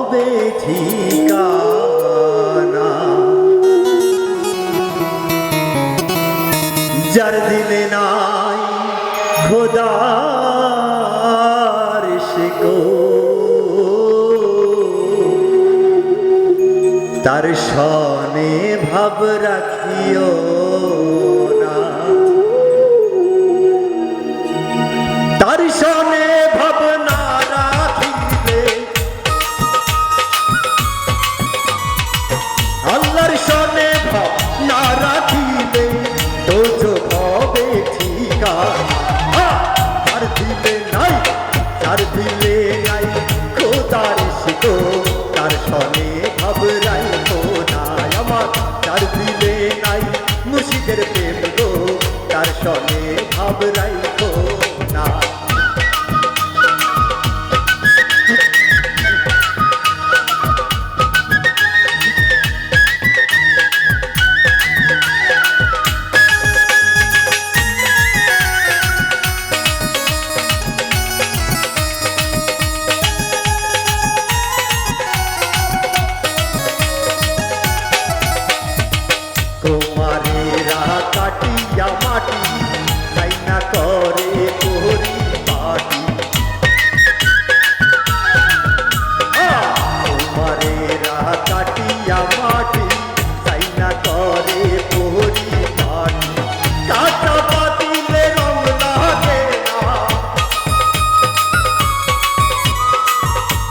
হবে ঠিকানা। যার দিলে নাই খোদার শিকো, তার সনে ভাব রাখিও না। তার সনে ভাব না রাখিলে, আল্লাহর সনে ভাব না রাখিলে দোজখ হবে ঠিকানা। তার দিলে নাই, তার দিলে নাই খোদার শিকো, তার সনে ভাব রাখো না আমার। তার দিলে নাই মুর্শিদের প্রেম গো, তার সনে ভাব রাখো না। কুমারেরা কাটিয়া মাটি তাই না করে তোরি পাটি। কুমারেরা কাটিয়া মাটি তাই না করে তোরি পাটি। কাঁচা পাতিলে রং লাগে না,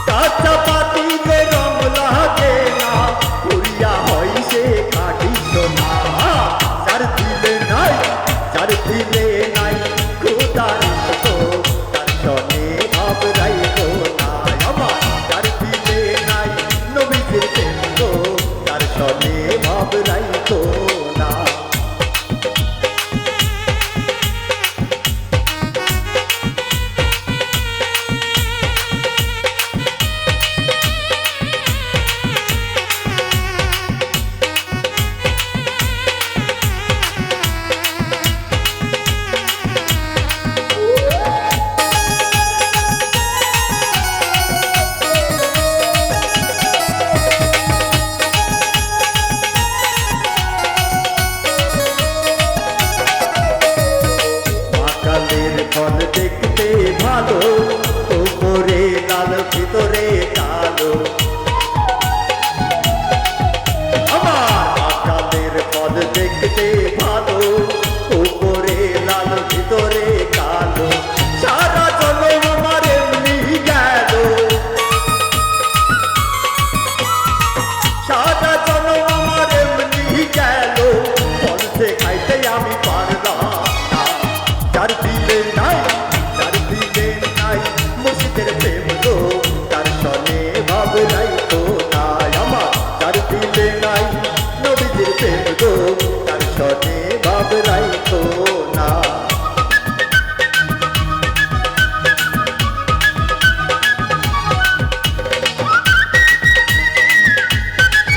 কাঁচা পাতিলে রং লাগে না, পুরিয়া হয় সে কাটি সোনা। যার দিলে নাই, যার দিলে নাই খোদার শিকো, তার সনে ভাব রাখো না আমার। যার দিলে নাই নবীজির প্রেম গো, তার সনে ভাব রাখো না। কালের ফল দেখতে ভালো, উপরে লাল ভিতরে কালো। আমার কালের ফল দেখতে ভালো,